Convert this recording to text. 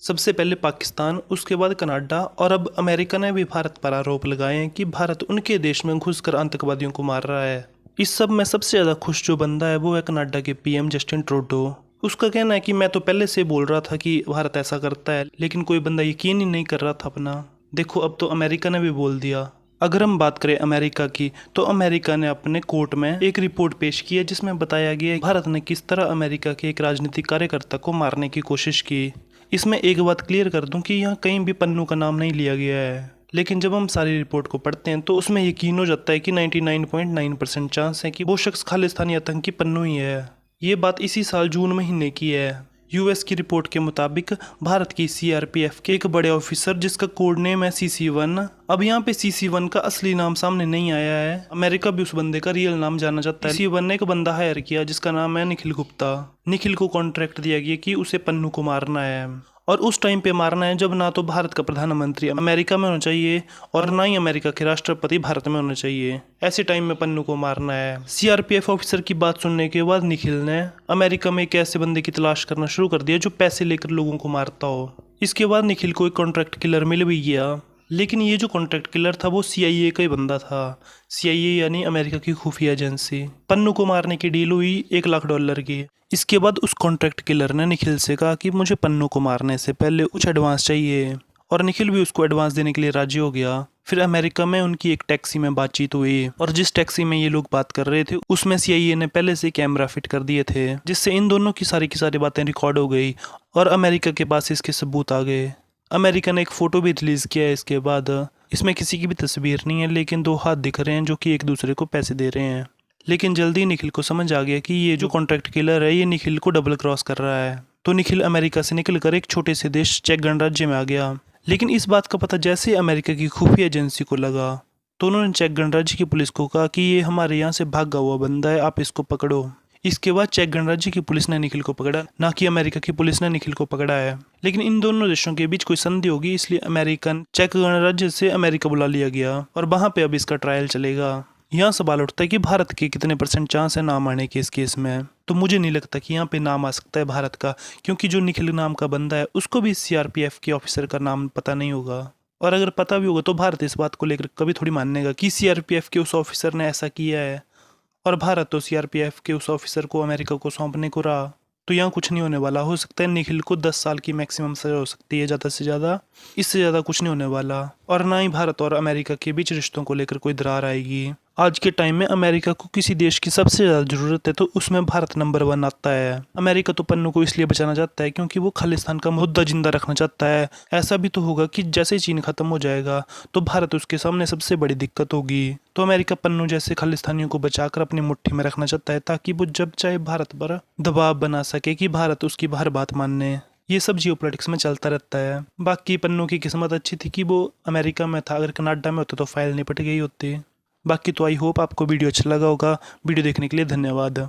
सबसे पहले पाकिस्तान, उसके बाद कनाडा और अब अमेरिका ने भी भारत पर आरोप लगाए हैं कि भारत उनके देश में घुसकर आतंकवादियों को मार रहा है। इस सब में सबसे ज़्यादा खुश जो बंदा है वो है कनाडा के पीएम जस्टिन ट्रूडो। उसका कहना है कि मैं तो पहले से बोल रहा था कि भारत ऐसा करता है, लेकिन कोई बंदा यकीन ही नहीं कर रहा था अपना। देखो अब तो अमेरिका ने भी बोल दिया। अगर हम बात करें अमेरिका की, तो अमेरिका ने अपने कोर्ट में एक रिपोर्ट पेश की है जिसमें बताया गया है भारत ने किस तरह अमेरिका के एक राजनीतिक कार्यकर्ता को मारने की कोशिश की। इसमें एक बात क्लियर कर दूं कि यहाँ कहीं भी पन्नू का नाम नहीं लिया गया है, लेकिन जब हम सारी रिपोर्ट को पढ़ते हैं तो उसमें यकीन हो जाता है कि 99.9% चांस है कि वो शख्स खालिस्तानी आतंकी पन्नू ही है। ये बात इसी साल जून महीने की है। यूएस की रिपोर्ट के मुताबिक भारत की सीआरपीएफ के एक बड़े ऑफिसर जिसका कोड नेम है CC1, अब यहाँ पे CC1 का असली नाम सामने नहीं आया है। अमेरिका भी उस बंदे का रियल नाम जानना चाहता है। CC1 ने एक बंदा हायर किया जिसका नाम है निखिल गुप्ता। निखिल को कॉन्ट्रैक्ट दिया गया कि उसे पन्नू को मारना है, और उस टाइम पे मारना है जब ना तो भारत का प्रधानमंत्री अमेरिका में होना चाहिए और ना ही अमेरिका के राष्ट्रपति भारत में होना चाहिए। ऐसे टाइम में पन्नू को मारना है। सीआरपीएफ ऑफिसर की बात सुनने के बाद निखिल ने अमेरिका में एक ऐसे बंदे की तलाश करना शुरू कर दिया जो पैसे लेकर लोगों को मारता हो। इसके बाद निखिल को एक कॉन्ट्रैक्ट किलर मिल भी गया, लेकिन ये जो कॉन्ट्रैक्ट किलर था वो CIA का ही बंदा था। CIA यानी अमेरिका की खुफिया एजेंसी। पन्नू को मारने की डील हुई $1 लाख की। इसके बाद उस कॉन्ट्रैक्ट किलर ने निखिल से कहा कि मुझे पन्नू को मारने से पहले कुछ एडवांस चाहिए, और निखिल भी उसको एडवांस देने के लिए राजी हो गया। फिर अमेरिका में उनकी एक टैक्सी में बातचीत हुई, और जिस टैक्सी में ये लोग बात कर रहे थे उसमें CIA ने पहले से कैमरा फिट कर दिए थे, जिससे इन दोनों की सारी बातें रिकॉर्ड हो गई और अमेरिका के पास इसके सबूत आ गए। अमेरिका ने एक फ़ोटो भी रिलीज़ किया है इसके बाद। इसमें किसी की भी तस्वीर नहीं है, लेकिन दो हाथ दिख रहे हैं जो कि एक दूसरे को पैसे दे रहे हैं। लेकिन जल्दी निखिल को समझ आ गया कि ये जो कॉन्ट्रैक्ट किलर है ये निखिल को डबल क्रॉस कर रहा है। तो निखिल अमेरिका से निकलकर एक छोटे से देश चेक गणराज्य में आ गया। लेकिन इस बात का पता जैसे अमेरिका की खुफिया एजेंसी को लगा तो उन्होंने चेक गणराज्य की पुलिस को कहा कि ये हमारे यहाँ से भागा हुआ बंदा है, आप इसको पकड़ो। इसके बाद चेक गणराज्य की पुलिस ने निखिल को पकड़ा, ना कि अमेरिका की पुलिस ने निखिल को पकड़ा है। लेकिन इन दोनों देशों के बीच कोई संधि होगी, इसलिए अमेरिकन चेक गणराज्य से अमेरिका बुला लिया गया और वहां पे अब इसका ट्रायल चलेगा। यहाँ सवाल उठता है कि भारत के कितने % चांस है नाम आने के इस केस में। तो मुझे नहीं लगता कि यहाँ पे नाम आ सकता है भारत का, क्योंकि जो निखिल नाम का बंदा है उसको भी CRPF के ऑफिसर का नाम पता नहीं होगा, और अगर पता भी होगा तो भारत इस बात को लेकर कभी थोड़ी मानेगा कि CRPF के उस ऑफिसर ने ऐसा किया है, और भारत तो CRPF के उस ऑफिसर को अमेरिका को सौंपने को रहा। तो यहाँ कुछ नहीं होने वाला। हो सकता है निखिल को 10 साल की मैक्सिमम सजा हो सकती है, ज़्यादा से ज़्यादा। इससे ज़्यादा कुछ नहीं होने वाला, और ना ही भारत और अमेरिका के बीच रिश्तों को लेकर कोई दरार आएगी। आज के टाइम में अमेरिका को किसी देश की सबसे ज़्यादा ज़रूरत है तो उसमें भारत नंबर 1 आता है। अमेरिका तो पन्नू को इसलिए बचाना चाहता है क्योंकि वो खालिस्तान का मुद्दा जिंदा रखना चाहता है। ऐसा भी तो होगा कि जैसे चीन खत्म हो जाएगा तो भारत उसके सामने सबसे बड़ी दिक्कत होगी। तो अमेरिका पन्नू जैसे खालिस्तानियों को बचाकर अपनी मुट्ठी में रखना चाहता है, ताकि वो जब चाहे भारत पर दबाव बना सके कि भारत उसकी हर बात मानने। ये सब जियोपॉलिटिक्स में चलता रहता है। बाकी पन्नू की किस्मत अच्छी थी कि वो अमेरिका में था, अगर कनाडा में होता तो फाइल निपट गई होती। बाकी तो आई होप आपको वीडियो अच्छा लगा होगा। वीडियो देखने के लिए धन्यवाद।